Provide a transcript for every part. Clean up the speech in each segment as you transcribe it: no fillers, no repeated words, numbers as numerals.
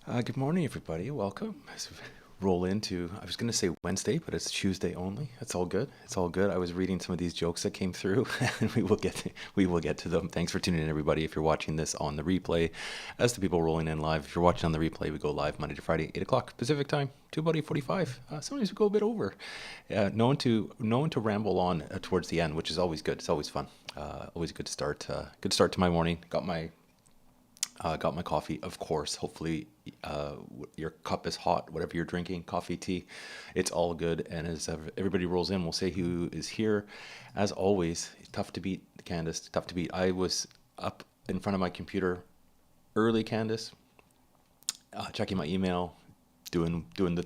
Good morning, everybody. Welcome. As we roll into, I was going to say Wednesday, but it's Tuesday only. It's all good. It's all good. I was reading some of these jokes that came through, and we will get to them. Thanks for tuning in, everybody. If you're watching this on the replay, as the people rolling in live, if you're watching on the replay, we go live Monday to Friday, 8 o'clock Pacific time, to about 8:45. Sometimes we go a bit over. Known to ramble on towards the end, which is always good. It's always fun. Always a good start. Good start to my morning. Got my coffee, of course. Hopefully, your cup is hot, whatever you're drinking, coffee, tea, it's all good. And as everybody rolls in, we'll say who is here. As always, tough to beat, Candace, tough to beat. I was up in front of my computer early, Candace, checking my email, doing the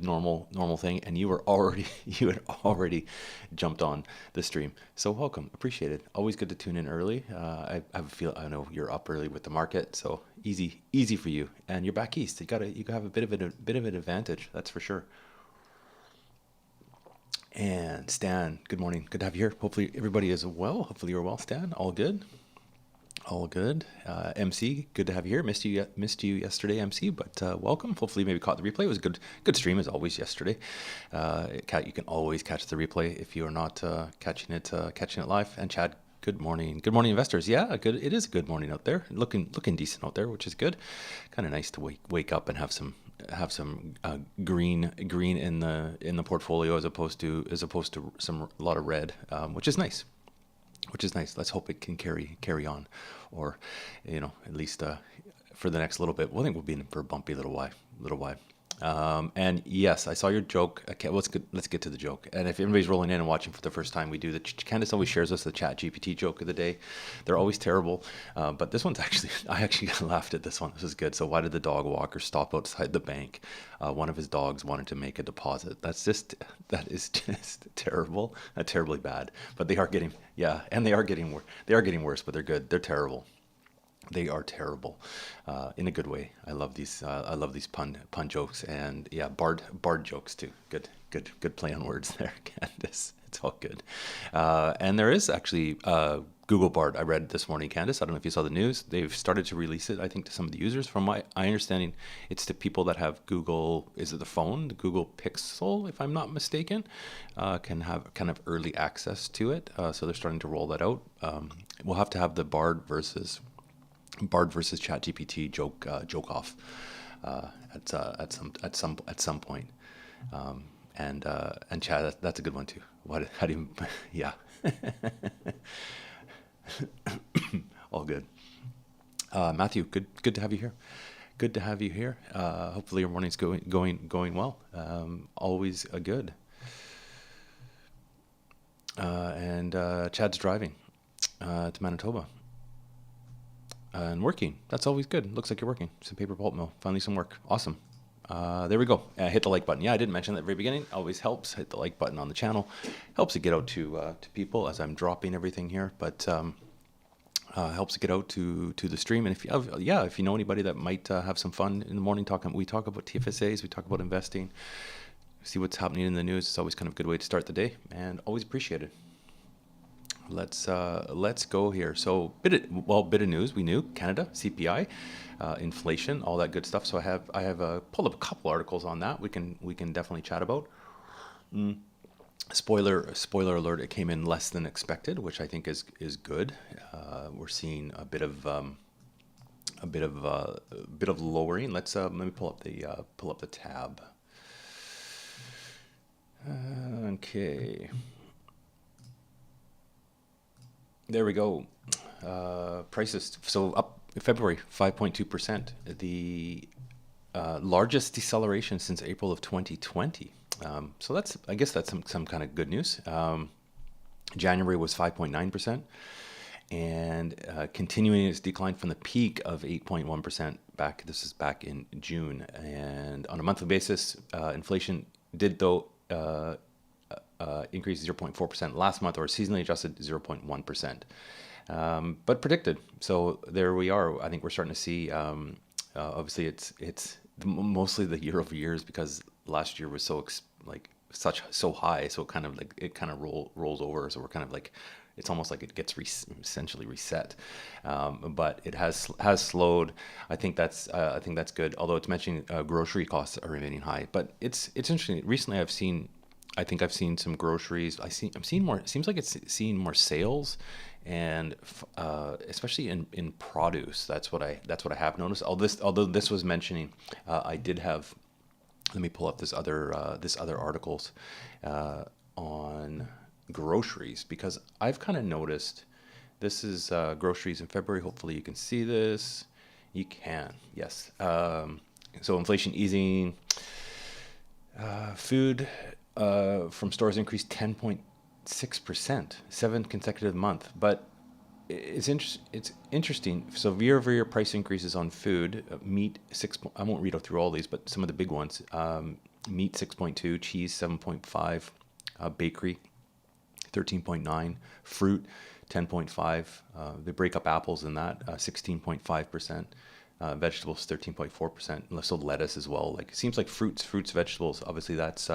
normal thing, and you had already jumped on the stream. So welcome, appreciate it. Always good to tune in early. I know you're up early with the market, so easy for you. And you're back east. You have a bit of an advantage, that's for sure. And Stan, good morning. Good to have you here. Hopefully everybody is well. Hopefully you're well, Stan. All good. All good. MC, good to have you here. Missed you yesterday, MC, but welcome. Hopefully, maybe caught the replay. It was a good stream as always yesterday. You can always catch the replay if you are not catching it live. And Chad, good morning. Good morning, investors. Yeah, good. It is a good morning out there. Looking decent out there, which is good. Kind of nice to wake up and have some green in the portfolio as opposed to a lot of red, which is nice. Let's hope it can carry on, or at least for the next little bit. I think we'll be in for a bumpy little while. And yes, I saw your joke. Okay, let's get to the joke. And if anybody's rolling in and watching for the first time, we do the Candace always shares us the Chat GPT joke of the day. They're always terrible, but this one's I actually laughed at this one. This is good. So why did the dog walker stop outside the bank? One of his dogs wanted to make a deposit. That is just terrible, terribly bad. But they are getting and they are getting worse. But they're good. They're terrible. They are terrible, in a good way. I love these. I love these pun jokes, and yeah, bard jokes too. Good play on words there, Candace. It's all good. And there is actually Google Bard. I read this morning, Candace. I don't know if you saw the news. They've started to release it, I think, to some of the users. From my understanding, it's to people that have Google. Is it the phone, the Google Pixel, if I'm not mistaken, can have kind of early access to it. So they're starting to roll that out. We'll have to have the Bard versus ChatGPT joke off at some point. And Chad, that's a good one too. How do you yeah. All good. Matthew, good to have you here. Good to have you here. Hopefully your morning's going well. Always a good. And Chad's driving to Manitoba. And working. That's always good. Looks like you're working. Some paper pulp mill. Finally some work. Awesome. There we go. Hit the like button. Yeah, I didn't mention that at the very beginning. Always helps. Hit the like button on the channel. Helps it get out to people as I'm dropping everything here. But helps it get out to the stream. And if you know anybody that might have some fun in the morning, we talk about TFSAs. We talk about investing. See what's happening in the news. It's always kind of a good way to start the day, and always appreciated. Let's go here. So bit of news. We knew Canada CPI, inflation, all that good stuff. So I have pulled up a couple articles on that. We can definitely chat about. Spoiler alert! It came in less than expected, which I think is good. We're seeing a bit of lowering. Let me pull up the tab. Okay. There we go. Prices. So up in February, 5.2%. The largest deceleration since April of 2020. So I guess that's some kind of good news. January was 5.9%, and continuing its decline from the peak of 8.1% back. This is back in June, and on a monthly basis, inflation did though. Increased 0.4% last month, or seasonally adjusted 0.1%, but predicted. So there we are. I think we're starting to see. Obviously, it's mostly the year over years, because last year was so high. So it kind of rolls over. So we're kind of like it's almost like it gets essentially reset. But it has slowed. I think that's good. Although it's mentioning grocery costs are remaining high, but it's interesting. Recently, I think I've seen some groceries. I'm seeing more. It seems like it's seeing more sales, and especially in produce. That's what I have noticed. Although this was mentioning, I did have. Let me pull up this other articles on groceries, because I've kind of noticed. This is groceries in February. Hopefully you can see this. You can, yes. So inflation easing. Food from stores increased 10.6%, seventh consecutive month. But it's interesting. So year-over-year price increases on food, meat six. I won't read through all these, but some of the big ones: meat 6.2, cheese 7.5, bakery 13.9, fruit 10.5. They break up apples in that 16.5%. Vegetables 13.4%. So lettuce as well. Like it seems like fruits, vegetables. Obviously, that's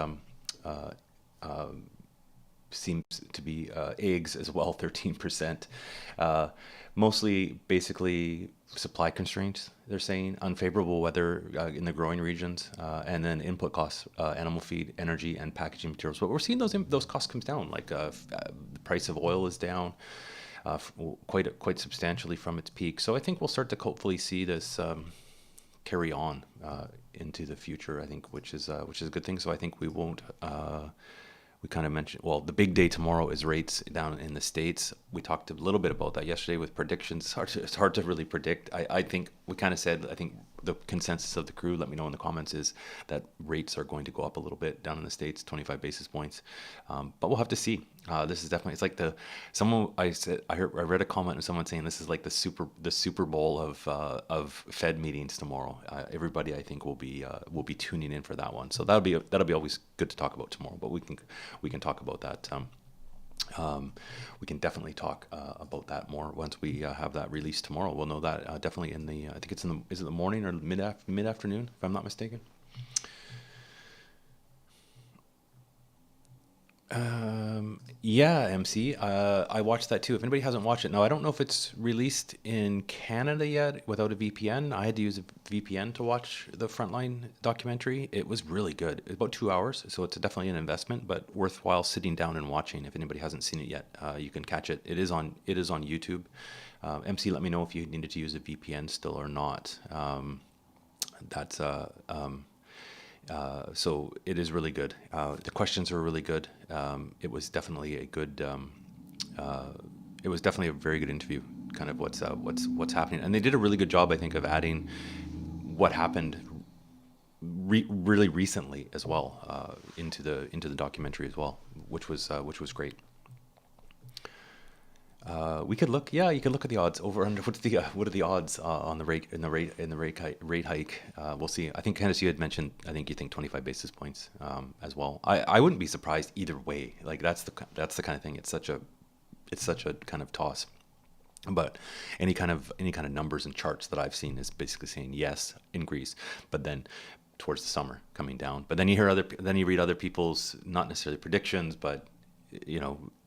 seems to be eggs as well, 13%. Mostly, basically, supply constraints. They're saying unfavorable weather in the growing regions, and then input costs, animal feed, energy, and packaging materials. But we're seeing those costs come down. Like the price of oil is down quite substantially from its peak. So I think we'll start to hopefully see this carry on into the future. I think, which is a good thing. So I think we won't. We kind of mentioned, well, the big day tomorrow is rates down in the States. We talked a little bit about that yesterday with predictions. It's hard to really predict. I think we kind of said, I think the consensus of the crew, let me know in the comments, is that rates are going to go up a little bit down in the States, 25 basis points. But we'll have to see. This is definitely, it's like I read a comment of someone saying this is like the Super Bowl of Fed meetings tomorrow. Everybody, I think, will be tuning in for that one. So that'll be always good to talk about tomorrow. But we can talk about that. We can definitely talk about that more once we have that release tomorrow. We'll know that definitely I think it's is it the morning or mid afternoon, if I'm not mistaken. Yeah, MC. I watched that too. If anybody hasn't watched it, now I don't know if it's released in Canada yet without a VPN. I had to use a VPN to watch the Frontline documentary. It was really good. It's about 2 hours, so it's definitely an investment, but worthwhile sitting down and watching. If anybody hasn't seen it yet, you can catch it. It is on YouTube. MC, let me know if you needed to use a VPN still or not. That's So it is really good. The questions are really good. It was definitely a very good interview. Kind of what's happening, and they did a really good job, I think, of adding what happened really recently as well into the documentary as well, which was great. We could look. Yeah, you could look at the odds over under. What are the odds on the rate hike? We'll see. I think, Candace, you had mentioned. I think you think 25 basis points as well. I wouldn't be surprised either way. Like that's the kind of thing. It's such a kind of toss. But any kind of numbers and charts that I've seen is basically saying yes, increase, but then towards the summer coming down. But then you read other people's, not necessarily predictions, but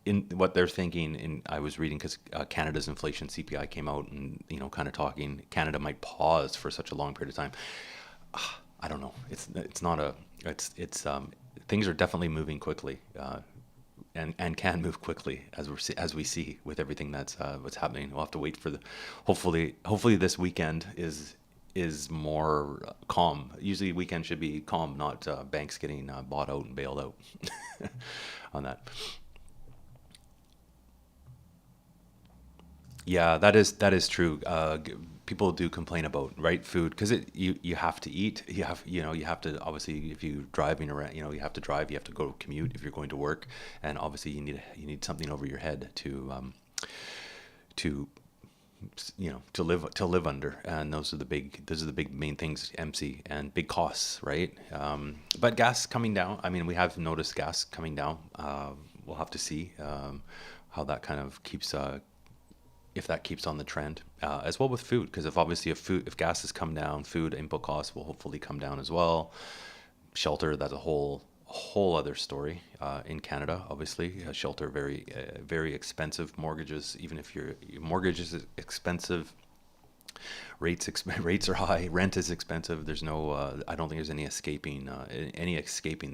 in what they're thinking. And I was reading, because Canada's inflation CPI came out, and kind of talking Canada might pause for such a long period of time. I don't know. Things are definitely moving quickly, and can move quickly as we see with everything that's what's happening. We'll have to wait for hopefully this weekend is more calm. Usually weekend should be calm, not banks getting bought out and bailed out on that. Yeah, that is true. People do complain about, right, food, because you have to eat. You have to, obviously, if you're driving around, you have to drive. You have to go commute if you're going to work, and obviously you need something over your head to live under. And those are the big main things, MC, and big costs, right? But gas coming down. I mean, we have noticed gas coming down. We'll have to see how that kind of keeps. If that keeps on the trend, as well with food, because if gas has come down, food input costs will hopefully come down as well. Shelter, that's a whole whole other story in Canada. Obviously, shelter very expensive. Mortgages, even if your mortgage is expensive, rates are high. Rent is expensive. There's no. I don't think there's any escaping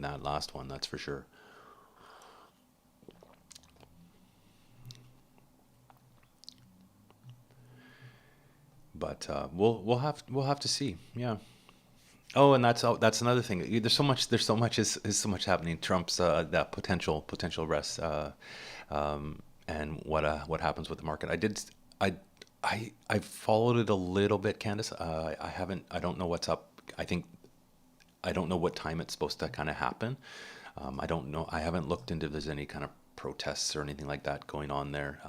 that last one. That's for sure. But we'll have to see. Yeah. Oh, and that's another thing. There's so much happening. Trump's that potential arrest, and what happens with the market. I I followed it a little bit, Candace. I haven't. I don't know what's up. I don't know what time it's supposed to kind of happen. I don't know. I haven't looked into if there's any kind of protests or anything like that going on there.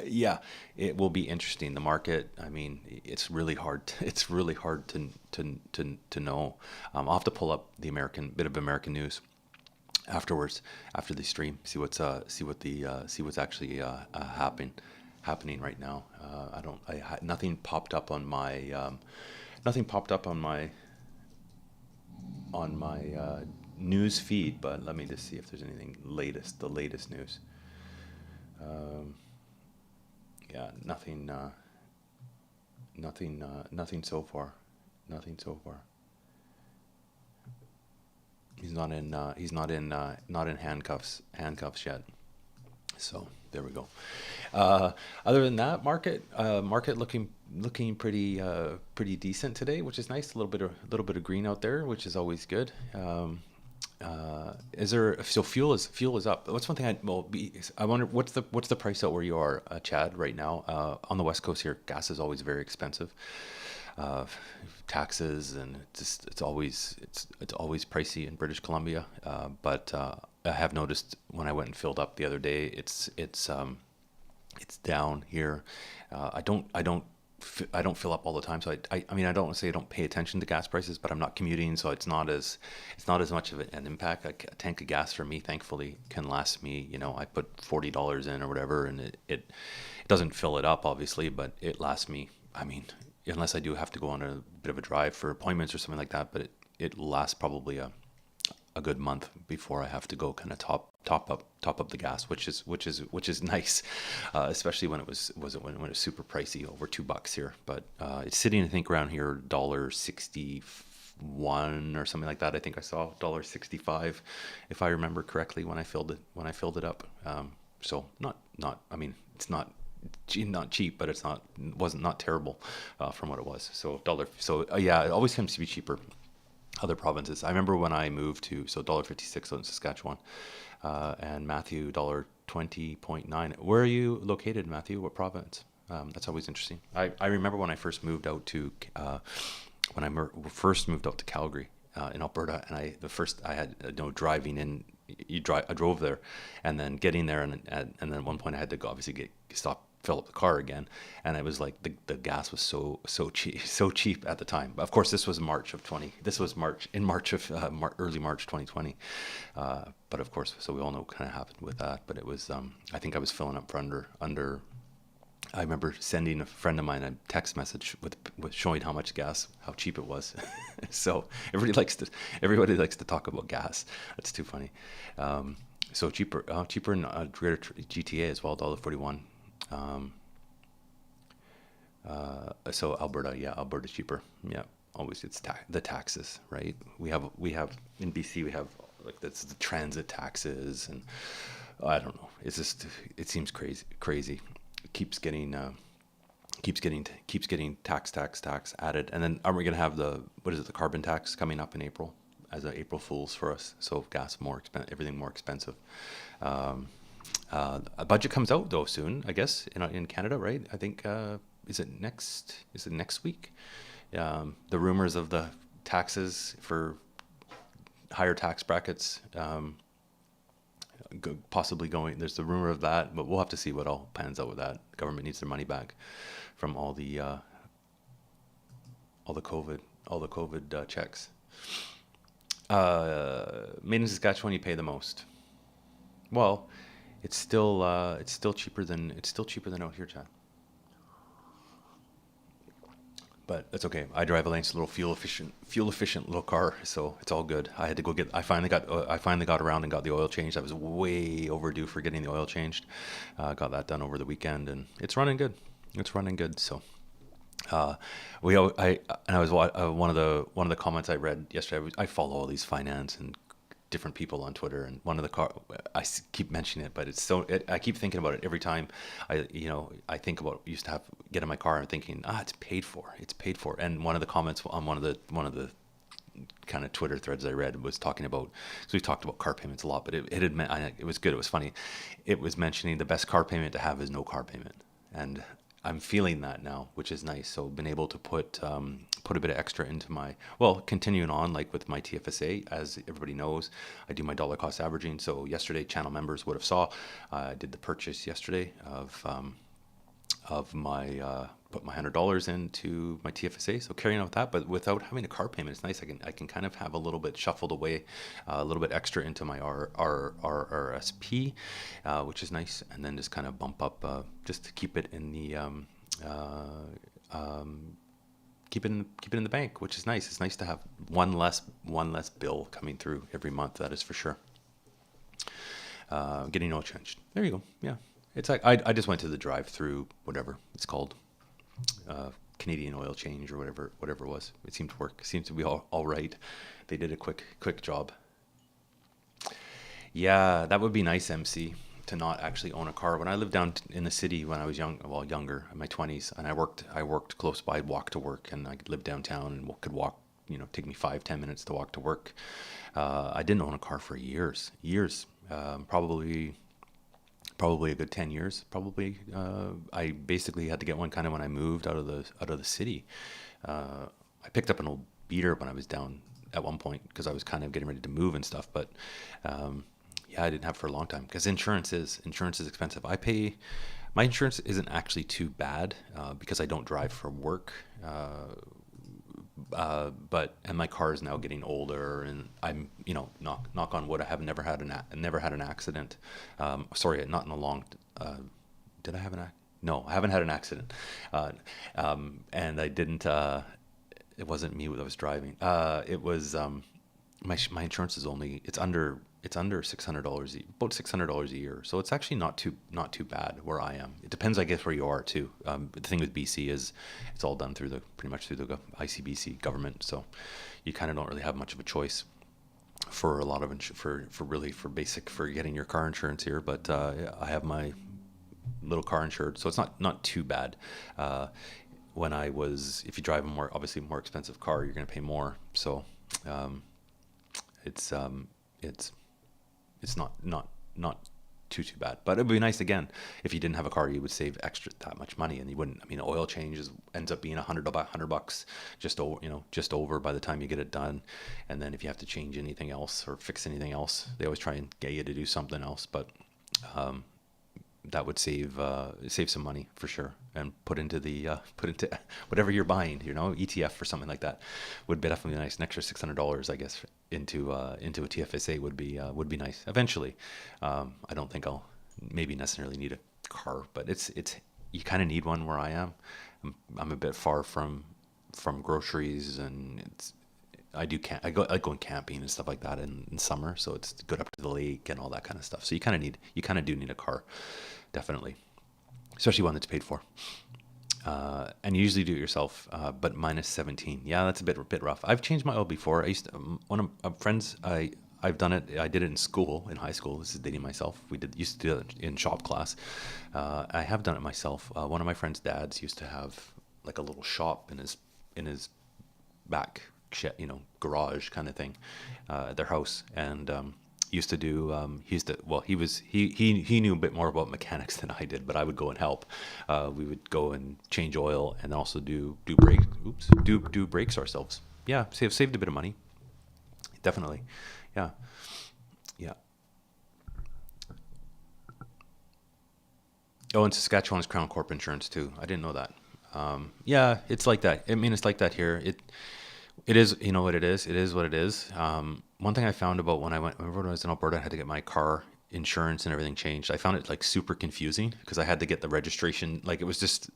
Yeah, it will be interesting. The market. I mean, it's really hard. It's really hard to know. I'll have to pull up the bit of American news afterwards, after the stream. See what's actually happening right now. Nothing popped up on my news feed, but let me just see if there's anything the latest news. Um, yeah, nothing so far. Nothing so far. He's not in handcuffs yet. So there we go. Other than that, market looking pretty decent today, which is nice. A little bit of green out there, which is always good. Fuel is up. What's one thing I wonder what's the price out where you are, Chad, right now? On the West Coast here, gas is always very expensive. Uh, Taxes, and it's always pricey in British Columbia. But I have noticed when I went and filled up the other day, it's down here. I don't fill up all the time, so I mean, I don't want to say I don't pay attention to gas prices, but I'm not commuting, so it's not as much of an impact. A tank of gas for me, thankfully, can last me. I put $40 in or whatever, and it doesn't fill it up, obviously, but it lasts me. I mean, unless I do have to go on a bit of a drive for appointments or something like that, but it lasts probably a good month before I have to go kind of top up the gas, which is nice, especially when it was super pricey, over $2 here. But it's sitting, I think, around here $1.61 or something like that. I think I saw $1.65, if I remember correctly, when I filled it up. So not I mean, it's not cheap, but wasn't not terrible from what it was. So dollar. So yeah, it always seems to be cheaper other provinces. I remember when I moved to $1.56 in Saskatchewan, and Matthew $20.9. Where are you located, Matthew? What province? That's always interesting. I remember when I first moved out to first moved out to Calgary, in Alberta, and I had driving in. I drove there, and then getting there, and then at one point I had to go, obviously fill up the car again, and it was like the gas was so cheap at the time. Of course, this was early March 2020, but of course, so we all know what kind of happened with that. But it was, I think I was filling up for under. I remember sending a friend of mine a text message with showing how cheap it was. So everybody likes to talk about gas. That's too funny. So cheaper in greater GTA as well, $1.41. So Alberta's cheaper. Yeah, always it's the taxes, right? We have in BC, we have like that's the transit taxes, and I don't know. It seems crazy. It keeps getting tax added, and then aren't we gonna have the carbon tax coming up in April as a April Fool's for us? So gas more expensive, everything more expensive. A budget comes out though soon, I guess, in Canada, right? I think is it next week? The rumors of the taxes for higher tax brackets, possibly going. There's the rumor of that, but we'll have to see what all pans out with that. The government needs their money back from all the COVID checks. Made in Saskatchewan, you pay the most. Well, it's still cheaper than out here, Chad. but that's okay. I drive a nice little fuel efficient little car, so it's all good. I had to go get. I finally got around and got the oil changed. I was way overdue for getting the oil changed. Got that done over the weekend, and it's running good. It's running good. So, I was one of the comments I read yesterday. I follow all these finance and different people on Twitter, and one of the keep mentioning it, but I keep thinking about it every time I think about used to get in my car and thinking, it's paid for. And one of the comments on one of the kind of Twitter threads I read was talking about, because we talked about car payments a lot, but it was good. It was funny. It was mentioning the best car payment to have is no car payment. And I'm feeling that now, which is nice. So been able to put a bit of extra into continuing on like with my TFSA. As everybody knows, I do my dollar cost averaging. So yesterday, channel members would have saw I did the purchase yesterday of my put my $100 into my TFSA. So carrying on with that, but without having a car payment, it's nice. I can kind of have a little bit shuffled away, a little bit extra into my RSP, which is nice, and then just kind of bump up just to keep it in the keep it in the bank, which is nice. It's nice to have one less bill coming through every month. That is for sure. Getting oil changed. There you go. Yeah. It's like I just went to the drive-through, whatever it's called, Canadian oil change or whatever it was. It seemed to work. It seemed to be all right. They did a quick job. Yeah, that would be nice, MC, to not actually own a car. When I lived down in the city when I was younger, in my 20s, and I worked close by, I'd walk to work, and I lived downtown and could walk. Take me 5-10 minutes to walk to work. I didn't own a car for years. Probably a good 10 years. I basically had to get one kind of when I moved out of the city. I picked up an old beater when I was down at one point because I was kind of getting ready to move and stuff. But I didn't have it for a long time because insurance is expensive. My insurance isn't actually too bad because I don't drive for work. And my car is now getting older, and I'm, knock on wood, I have never had an accident. Sorry, not in a long. Did I have No, I haven't had an accident. And I didn't. It wasn't me that was driving. It was my insurance is it's under $600, about $600 a year. So it's actually not too bad where I am. It depends, I guess, where you are too. The thing with BC is it's all done pretty much through the ICBC government. So you kind of don't really have much of a choice for a lot of for getting your car insurance here. But I have my little car insured, so it's not too bad. If you drive a more expensive car, you're going to pay more. So it's not too bad, but it'd be nice again if you didn't have a car. You would save that much money, and you wouldn't. I mean, oil change ends up being $100 just over by the time you get it done. And then if you have to change anything else or fix anything else, they always try and get you to do something else. But that would save some money for sure, and put into whatever you're buying, ETF or something like that would be definitely nice. An extra $600, I guess, into a TFSA would be nice eventually. I don't think I'll maybe necessarily need a car, but it's you kind of need one where I am. I'm a bit far from groceries, and I go going camping and stuff like that in summer, so it's good up to the lake and all that kind of stuff. So you kind of do need a car, definitely, especially one that's paid for. And you usually do it yourself, but minus 17. Yeah, that's a bit rough. I've changed my oil before. I used to, one of friends, I've done it. I did it in high school. This is dating myself. Used to do it in shop class. I have done it myself. One of my friend's dads used to have like a little shop in his back garage kind of thing, at their house, and used to do he knew a bit more about mechanics than I did, but I would go and help. We would go and change oil and also do brakes ourselves. Yeah, saved a bit of money, definitely. Yeah. Oh, and Saskatchewan is Crown Corp insurance too. I didn't know that. Yeah, it's like that. I mean, it's like that here. It is, what it is. It is what it is. One thing I found about when I was in Alberta, I had to get my car insurance and everything changed, I found it like super confusing because I had to get the registration. Like it was just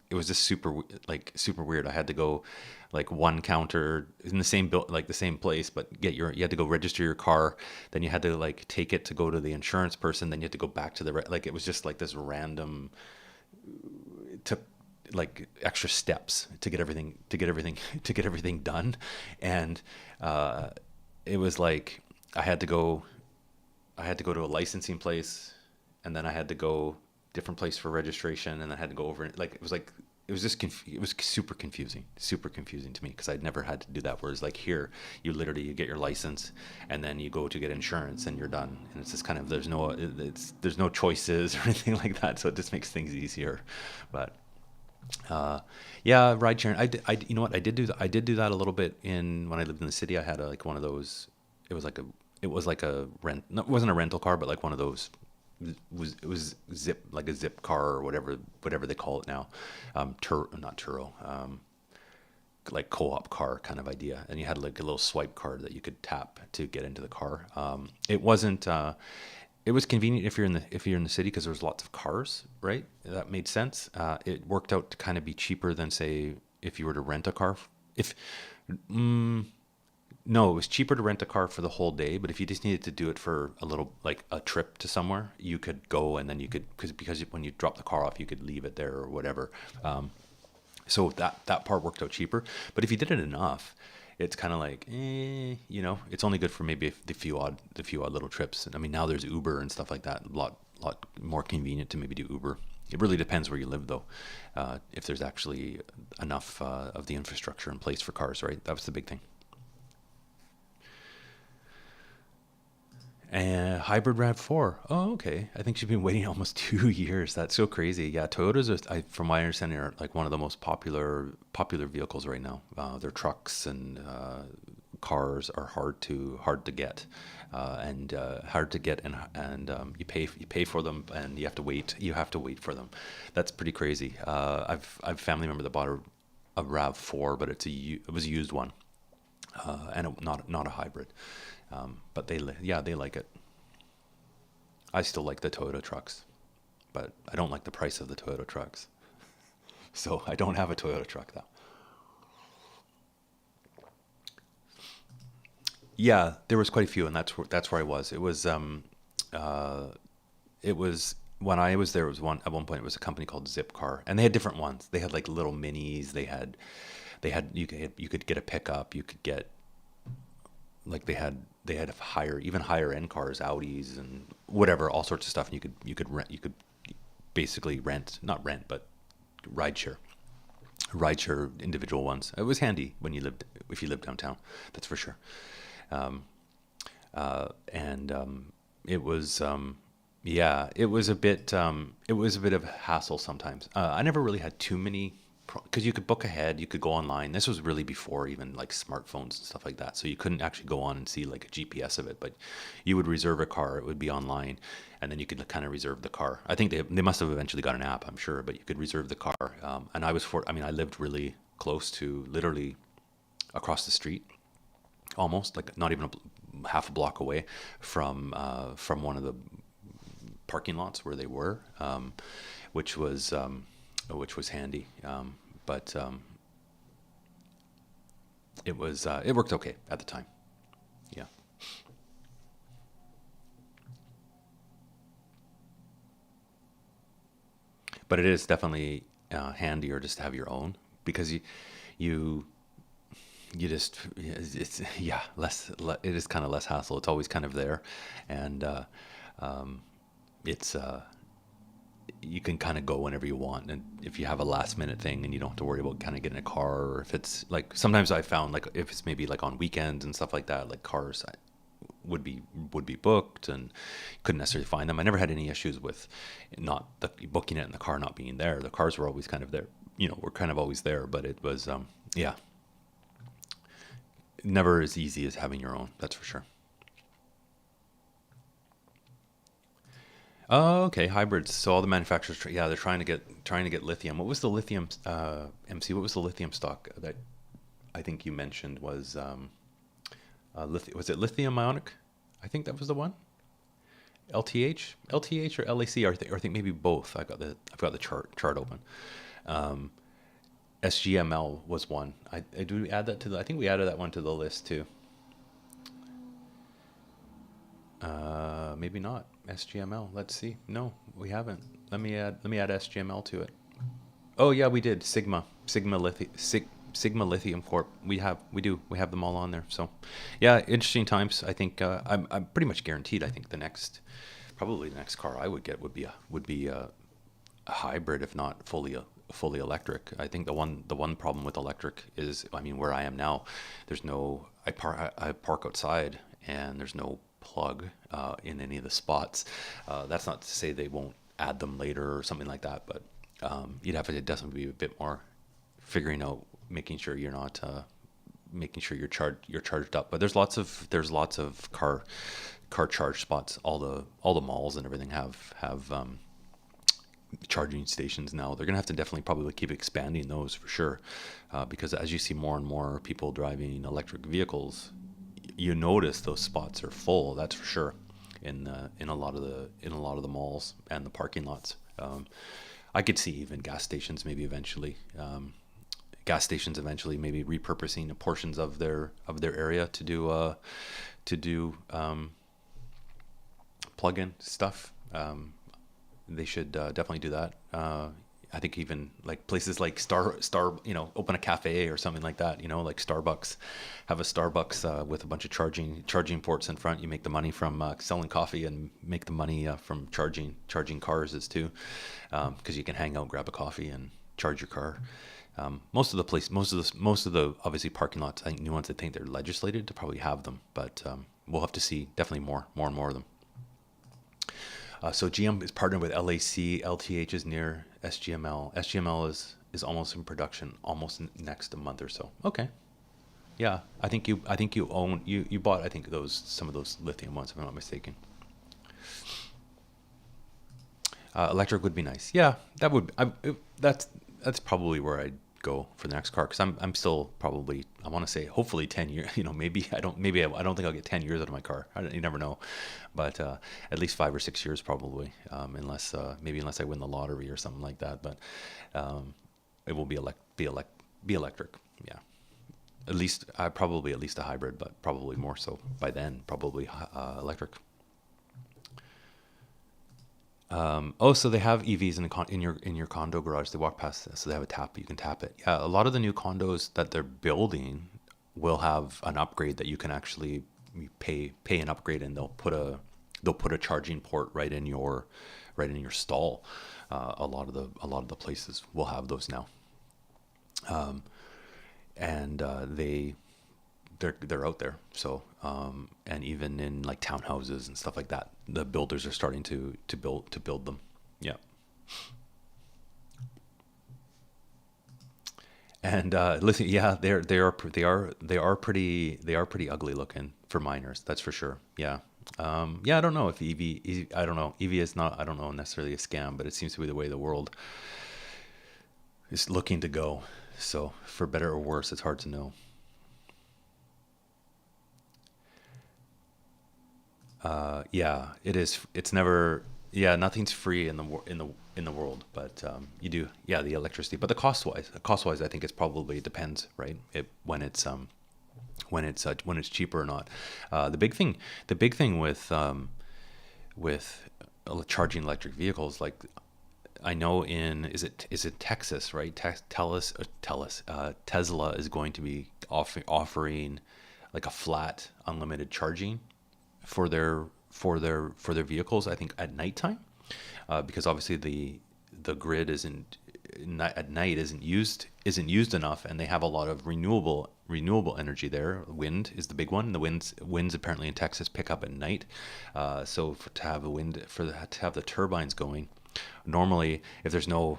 super weird. I had to go like one counter in the same like the same place, but you had to go register your car. Then you had to like take it to go to the insurance person. Then you had to go back to like it was just like this random. It took like extra steps to get everything to get everything done, and it was like I had to go to a licensing place, and then I had to go different place for registration, and I had to go over it. Like it was just it was super confusing to me because I'd never had to do that. Whereas like here, you literally you get your license, and then you go to get insurance, and you're done. And it's just kind of there's no choices or anything like that, so it just makes things easier. But yeah, ride sharing. You know what? I did do that a little bit when I lived in the city. I had like one of those. It was like a rent. No, it wasn't a rental car, but like one of those. It was like a zip car or whatever they call it now. Not Turo. Like co-op car kind of idea, and you had like a little swipe card that you could tap to get into the car. It wasn't. It was convenient if you're in the city because there was lots of cars, right? That made sense. It worked out to kind of be cheaper than say if you were to rent a car. If No, it was cheaper to rent a car for the whole day, but if you just needed to do it for a little, like a trip to somewhere, you could go and then you could, because when you drop the car off, you could leave it there or whatever. So that part worked out cheaper. But if you did it enough, it's kind of like, it's only good for maybe the few odd little trips. I mean, now there's Uber and stuff like that. A lot more convenient to maybe do Uber. It really depends where you live, though. If there's actually enough of the infrastructure in place for cars, right? That was the big thing. And hybrid RAV4. Oh, okay. I think she's been waiting almost 2 years. That's so crazy. Yeah, Toyotas, from my understanding, are like one of the most popular vehicles right now. Their trucks and cars are hard to get, and hard to get, and you pay for them, and you have to wait. You have to wait for them. That's pretty crazy. I've a family member that bought a RAV4, but it was a used one, and not a hybrid. But they like it. I still like the Toyota trucks, but I don't like the price of the Toyota trucks. So I don't have a Toyota truck though. Yeah, there was quite a few, and that's where I was. Uh, it was when I was there. It was at one point. It was a company called Zipcar, and they had different ones. They had like little minis. You could get a pickup. You could get like they had even higher end cars, Audis and whatever, all sorts of stuff. And you could basically not rent, but rideshare individual ones. It was handy if you lived downtown, that's for sure. Um, and it was yeah, it was a bit of a hassle sometimes. I never really had too many because you could book ahead, you could go online. This was really before even like smartphones and stuff like that. So you couldn't actually go on and see like a GPS of it, but you would reserve a car. It would be online, and then you could kind of reserve the car. I think they must have eventually got an app, I'm sure, but you could reserve the car. And I lived really close to, literally across the street, almost like not even half a block away from one of the parking lots where they were, which was handy. But it worked okay at the time. Yeah. But it is definitely handier just to have your own because you it's yeah, it is kind of less hassle. It's always kind of there, and um, it's you can kind of go whenever you want, and if you have a last minute thing and you don't have to worry about kind of getting a car, or if it's like sometimes I found like if it's maybe like on weekends and stuff like that, like cars would be booked and couldn't necessarily find them. I never had any issues with not booking it and the car not being there. The cars were always kind of there, were kind of always there, but it was yeah, never as easy as having your own, that's for sure. Oh, okay, hybrids. So all the manufacturers, yeah, they're trying to get lithium. What was the lithium, MC? What was the lithium stock that I think you mentioned was was it lithium ionic? I think that was the one. LTH or LAC, or I think maybe both. I've got the chart open. SGML was one. I do add that to the. I think we added that one to the list too. Maybe not SGML. Let's see. No, we haven't. Let me add SGML to it. Oh yeah, we did. Sigma Lithium Corp. We have them all on there. So, yeah, interesting times. I think I'm pretty much guaranteed. I think probably the next car I would get would be a hybrid, if not fully electric. I think the one problem with electric is, I mean, where I am now, there's no. I park outside and there's no plug in any of the spots. That's not to say they won't add them later or something like that, but you'd have to definitely be a bit more figuring out, making sure you're not making sure you're charged up. But there's lots of car charge spots. All the malls and everything have charging stations now. They're gonna have to definitely probably keep expanding those for sure, because as you see more and more people driving electric vehicles, you notice those spots are full. That's for sure in a lot of the malls and the parking lots. I could see even gas stations maybe eventually maybe repurposing portions of their area to do plug-in stuff. They should definitely do that. I think even like places like Star, open a cafe or something like that. Like Starbucks, have a Starbucks with a bunch of charging ports in front. You make the money from selling coffee, and make the money from charging cars as too, because you can hang out, grab a coffee, and charge your car. Most of the obviously parking lots, I think new ones, that think they're legislated to probably have them, but we'll have to see. Definitely more and more of them. So GM is partnered with LAC. LTH is near SGML. SGML is almost in production, almost next month or so. Okay. Yeah, I think you bought, I think, some of those lithium ones, if I'm not mistaken. Electric would be nice. Yeah, that's probably where I'd go for the next car, because I'm still probably, I want to say, hopefully 10 years. Maybe I don't think I'll get 10 years out of my car. You never know, but at least 5 or 6 years probably, unless I win the lottery or something like that. But it will be electric. Yeah, at least a hybrid, but probably more so by then. Probably electric. So they have EVs in your condo garage. They walk past this, so they have a tap. You can tap it. Yeah, a lot of the new condos that they're building will have an upgrade that you can actually pay an upgrade, and they'll put a charging port right in your stall. A lot of the places will have those now, and they're out there. So and even in like townhouses and stuff like that, the builders are starting to build them. Yeah. And listen, yeah, they are pretty ugly looking for miners. That's for sure. Yeah. Yeah, I don't know if I don't know. EV is not, I don't know, necessarily a scam, but it seems to be the way the world is looking to go. So for better or worse, it's hard to know. Yeah, it is. It's never. Yeah, nothing's free in the world, but you do. Yeah, the electricity, but the cost wise, I think it depends, right? When it's cheaper or not. The big thing with charging electric vehicles, like I know is it Texas, right? Tesla is going to be offering like a flat unlimited charging for their vehicles, I think at nighttime, because obviously the grid at night isn't used enough, and they have a lot of renewable energy there. Wind is the big one. The winds apparently in Texas pick up at night, so to have the turbines going, normally if there's no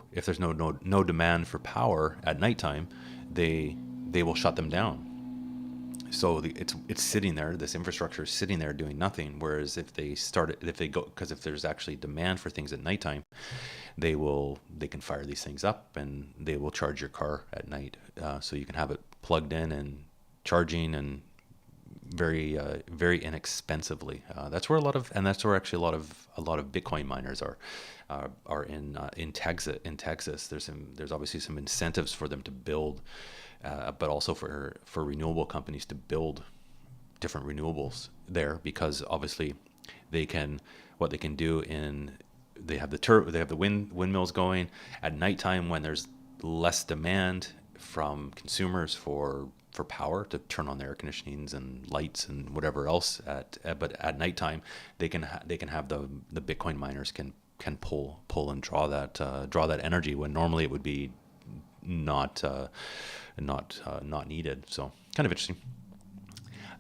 demand for power at nighttime, they will shut them down. So it's sitting there. This infrastructure is sitting there doing nothing. Whereas if there's actually demand for things at nighttime, they can fire these things up, and they will charge your car at night. So you can have it plugged in and charging, and very inexpensively. That's where that's where actually a lot of Bitcoin miners are in Texas. In Texas, there's obviously some incentives for them to build, but also for renewable companies to build different renewables there, because obviously what they can do they have the windmills going at nighttime when there's less demand from consumers for power to turn on their air conditionings and lights and whatever else. But at nighttime they can have the Bitcoin miners can pull and draw that energy when normally it would be not needed. So kind of interesting.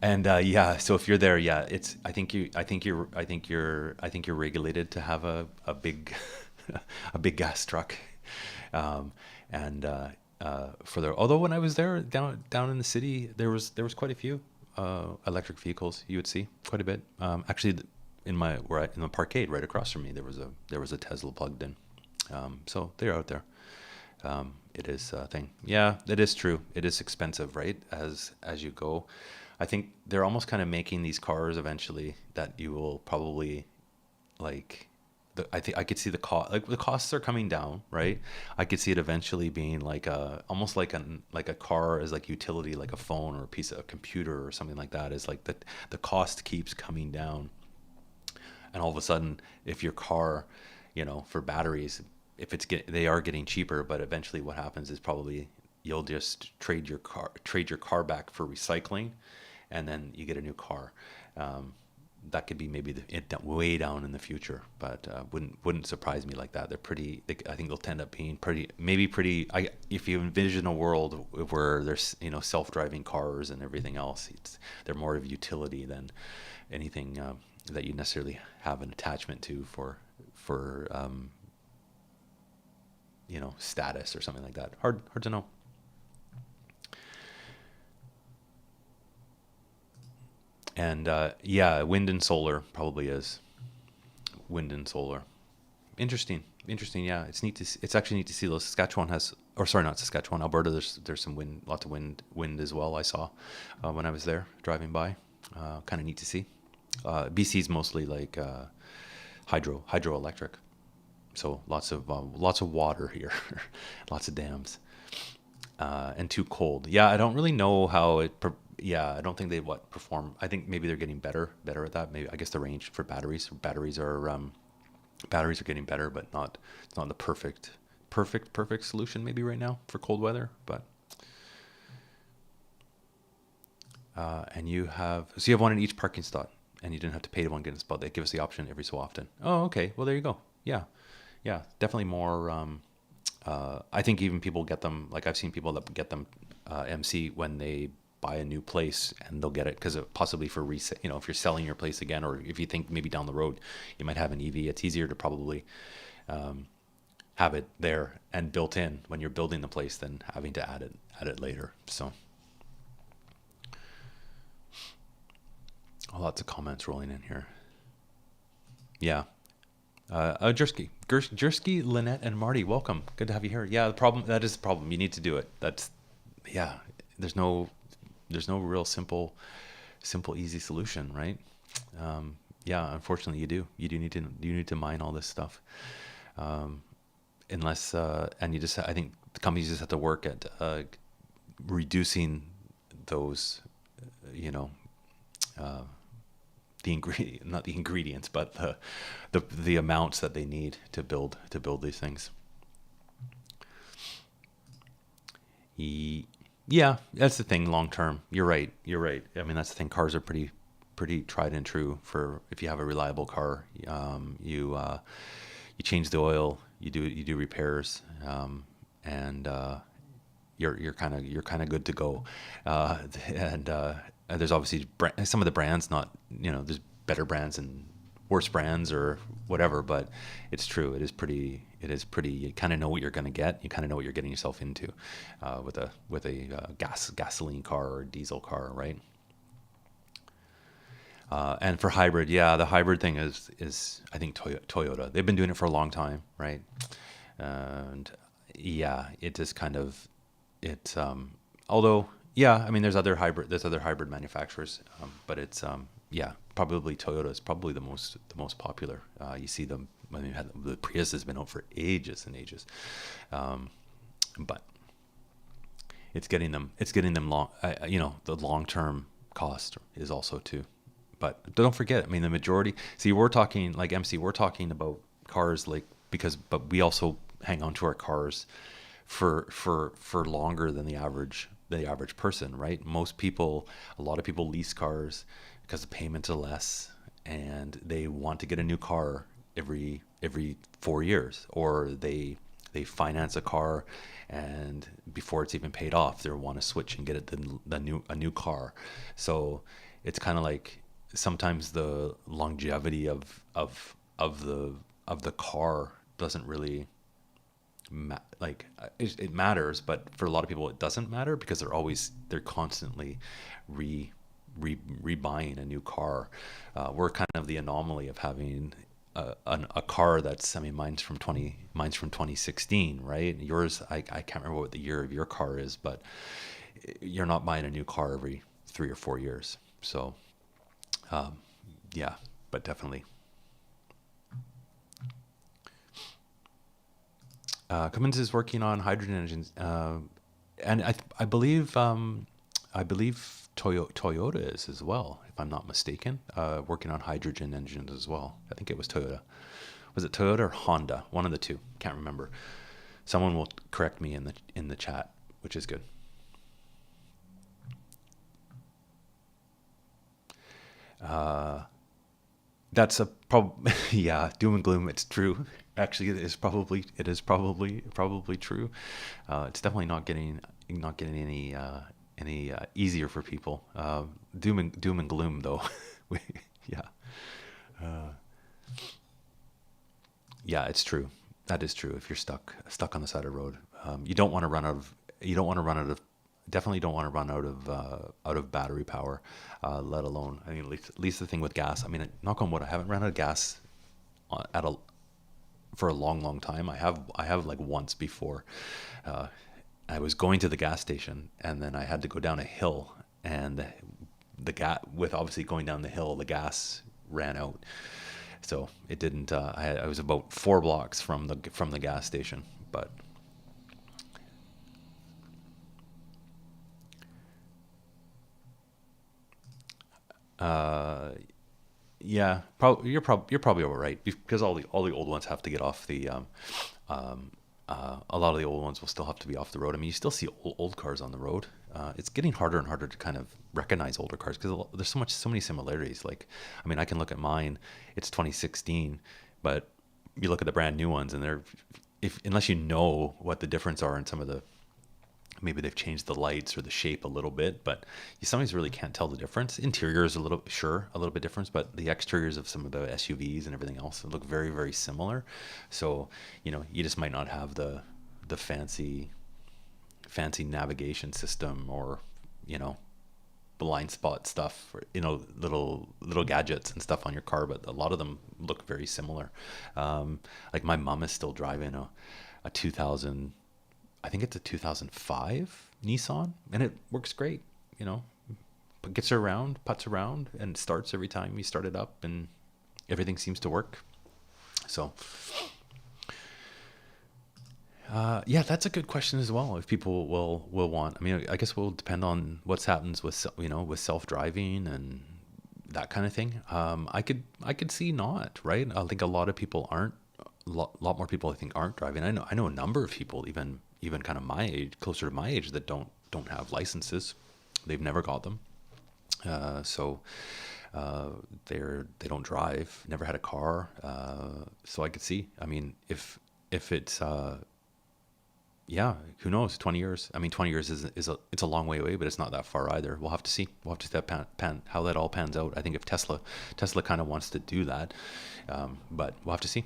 And so if you're there, I think you're regulated to have a big a big gas truck. And although when I was there down in the city, there was quite a few electric vehicles. You would see quite a bit. Actually, in the parkade right across from me, there was a Tesla plugged in. So they're out there. It is a thing. Yeah, it is true. It is expensive, right? As you go, I think they're almost kind of making these cars eventually that you will probably like. I think I could see the costs are coming down, right? I could see it eventually being almost like a car as like utility, like a phone or a piece of a computer or something like that. Is like the cost keeps coming down, and all of a sudden, if your car, for batteries, they are getting cheaper, but eventually what happens is probably you'll just trade your car back for recycling, and then you get a new car. That could be maybe way down in the future, but wouldn't surprise me like that. I think they'll end up being pretty. If you envision a world where there's self-driving cars and everything else, they're more of utility than anything that you necessarily have an attachment to for status or something like that. Hard to know. And wind and solar probably is. Wind and solar, interesting. Yeah, it's actually neat to see those. Saskatchewan has, or sorry, not Saskatchewan, Alberta. There's some wind, lots of wind as well. I saw when I was there driving by. Kind of neat to see. BC's mostly like hydroelectric, so lots of water here, lots of dams, and too cold. Yeah, I don't really know how it. I don't think they perform. I think maybe they're getting better at that. Maybe I guess the range for batteries are getting better, but it's not the perfect solution maybe right now for cold weather. But and you have one in each parking spot, and you didn't have to pay to one get a spot. They give us the option every so often. Oh, okay. Well, there you go. Yeah, definitely more. I think even people get them. Like I've seen people that get them MC when they buy a new place, and they'll get it because possibly for resale. If you're selling your place again, or if you think maybe down the road you might have an EV, it's easier to probably have it there and built in when you're building the place than having to add it later. So lots of comments rolling in here. Yeah. Jersky, Lynette, and Marty, welcome. Good to have you here. Yeah, that is the problem. You need to do it. There's no real simple, easy solution, right? Unfortunately, you do need to mine all this stuff, unless and I think the companies just have to work at reducing those, not the ingredients, but the amounts that they need to build these things. Yeah, that's the thing. Long term, you're right. I mean, that's the thing. Cars are pretty tried and true. For if you have a reliable car, you change the oil, you do repairs, and you're kind of good to go. And there's obviously some of the brands, not there's better brands and worse brands or whatever, but it's true. It is pretty. You kind of know what you're going to get. You kind of know what you're getting yourself into with a gasoline car or diesel car, right? And for hybrid, the hybrid thing is I think Toyota. They've been doing it for a long time, right? And it is kind of although Yeah, I mean, there's other hybrid manufacturers, but it's yeah, probably Toyota is probably the most popular. You see them. I mean, the Prius has been out for ages and ages, but it's getting them long. The long term cost is also too. But don't forget, I mean, the majority. See, we're talking like MC. We're talking about cars like but we also hang on to our cars for longer than the average person, right? A lot of people lease cars because the payments are less, and they want to get a new car every 4 years, or they finance a car, and before it's even paid off, they want to switch and get a new car. So it's kind of like sometimes the longevity of the car doesn't really it matters, but for a lot of people it doesn't matter because they're constantly re rebuying a new car. We're kind of the anomaly of having a car that's, I mean, mine's from 2016, right? Yours, I can't remember what the year of your car is, but you're not buying a new car every 3 or 4 years. So yeah, but definitely. Cummins is working on hydrogen engines, and I believe Toyota is as well, if I'm not mistaken, working on hydrogen engines as well. I think it was Toyota. Was it Toyota or Honda? One of the two. Can't remember. Someone will correct me in the chat, which is good. That's a yeah, doom and gloom. It's true. Actually, it is probably true. It's definitely not getting any easier for people. Doom and gloom though. Yeah, yeah, it's true. That is true. If you're stuck on the side of the road, you don't want to run out of. You don't want to run out of. Definitely don't want to run out of battery power, let alone. I mean, at least the thing with gas. I mean, knock on wood, I haven't run out of gas at a for a long, long time. I have like once before. Uh, I was going to the gas station, and then I had to go down a hill, and the gas, with obviously going down the hill, the gas ran out. So it didn't. I was about 4 blocks from the gas station, but uh, yeah, you're probably all right, because all the old ones have to get off the um, a lot of the old ones will still have to be off the road. I mean, you still see old cars on the road. It's getting harder and harder to kind of recognize older cars because there's so many similarities. Like, I mean, I can look at mine; it's 2016, but you look at the brand new ones, and they're, if unless you know what the difference are in some of the, maybe they've changed the lights or the shape a little bit, but you sometimes really can't tell the difference. Interior is a little bit different, but the exteriors of some of the SUVs and everything else look very, very similar. So, you just might not have the fancy navigation system, or, you know, blind spot stuff, or, little gadgets and stuff on your car, but a lot of them look very similar. Like my mom is still driving a 2000, I think it's a 2005 Nissan, and it works great. You know, but gets her around, puts around, and starts every time you start it up, and everything seems to work. So, yeah, that's a good question as well. If people will want, I mean, I guess it will depend on what's happens with with self driving and that kind of thing. I could see not, right. I think a lot of people aren't. Lot more people, I think, aren't driving. I know a number of people, even kind of my age, closer to my age, that don't have licenses. They've never got them. So uh, they don't drive. Never had a car. So I could see. I mean, if it's yeah, who knows? 20 years. I mean, 20 years it's a long way away, but it's not that far either. We'll have to see. We'll have to see that how that all pans out. I think if Tesla kind of wants to do that, but we'll have to see.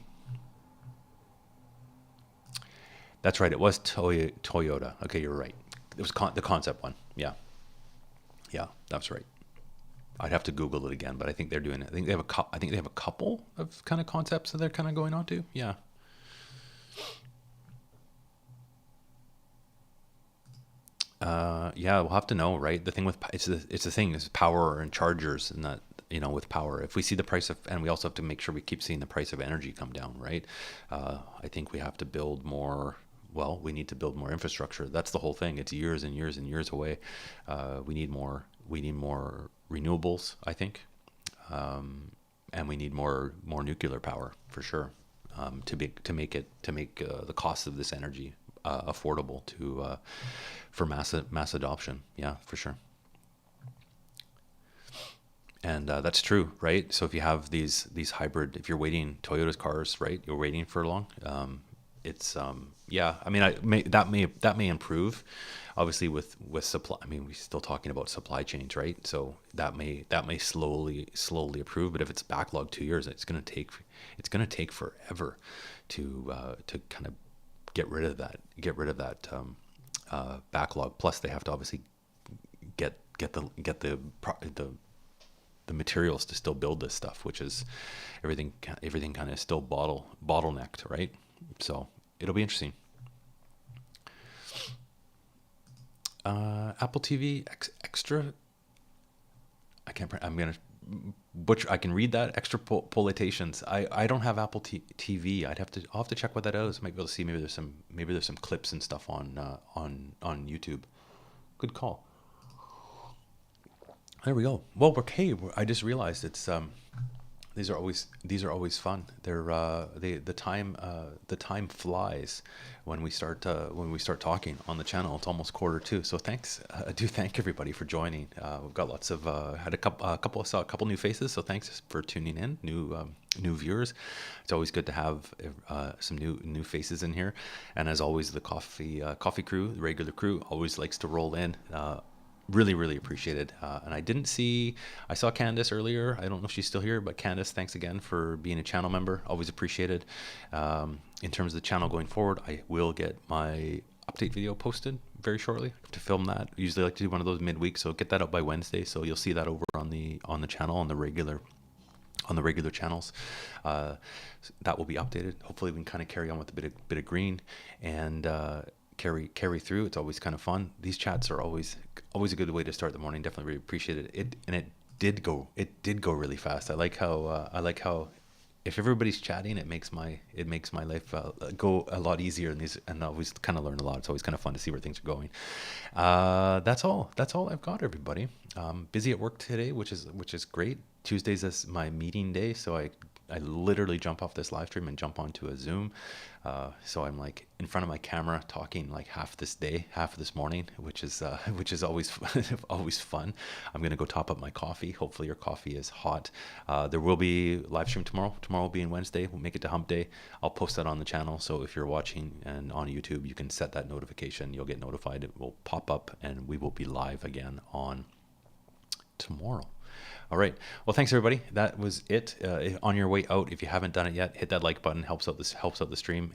That's right. It was Toyota. Okay, you're right. It was the concept one. Yeah, yeah, that's right. I'd have to Google it again, but I think they're doing it. I think they have a couple of kind of concepts that they're kind of going on to. Yeah. Yeah, we'll have to know, right? The thing with it's the thing is power and chargers, and that, with power. If we see the price of, and we also have to make sure we keep seeing the price of energy come down, right? I think we have to build more. Well, we need to build more infrastructure. That's the whole thing. It's years and years and years away. We need more. We need more renewables, I think, and we need more nuclear power for sure, to make the cost of this energy affordable for mass adoption. Yeah, for sure. And that's true, right? So if you have these hybrid, if you're waiting Toyota's cars, right, you're waiting for long. It's yeah. I mean, that may improve, obviously with supply. I mean, we're still talking about supply chains, right? So that may slowly improve. But if it's backlogged 2 years, it's gonna take forever to kind of get rid of that backlog. Plus, they have to obviously get the materials to still build this stuff, which is everything kind of still bottlenecked, right? So it'll be interesting. Apple TV extra. I'm gonna butcher. I can read that extra politations. I don't have Apple TV. I'll have to check what that is. Might be able to see. Maybe there's some clips and stuff on YouTube. Good call. There we go. Well, okay. I just realized it's these are always fun. The time flies when we start talking on the channel. It's almost 1:45. So thanks. I do thank everybody for joining. We've got lots of had saw a couple new faces. So thanks for tuning in, new viewers. It's always good to have some new faces in here. And as always, the coffee crew, the regular crew, always likes to roll in. Really appreciated. And I saw Candace earlier. I don't know if she's still here, but Candace, thanks again for being a channel member. Always appreciated. In terms of the channel going forward, I will get my update video posted very shortly. I have to film that. I usually like to do one of those midweek, so get that up by Wednesday. So you'll see that over on the channel, on the regular channels. That will be updated. Hopefully we can kind of carry on with a bit of green and carry through. It's always kind of fun. These chats are always a good way to start the morning. Definitely really appreciate it. And it did go really fast. I like how if everybody's chatting, it makes my life go a lot easier, and I always kind of learn a lot. It's always kind of fun to see where things are going. That's all I've got, everybody. Busy at work today, which is great. Tuesdays is my meeting day, so I literally jump off this live stream and jump onto a Zoom. So I'm like in front of my camera talking like half this morning, which is always always fun. I'm gonna go top up my coffee. Hopefully your coffee is hot. There will be live stream tomorrow. Tomorrow will be Wednesday. We'll make it to Hump Day. I'll post that on the channel. So if you're watching and on YouTube, you can set that notification. You'll get notified. It will pop up, and we will be live again on tomorrow. All right. Well, thanks everybody. That was it. On your way out, if you haven't done it yet, hit that like button. Helps out the stream.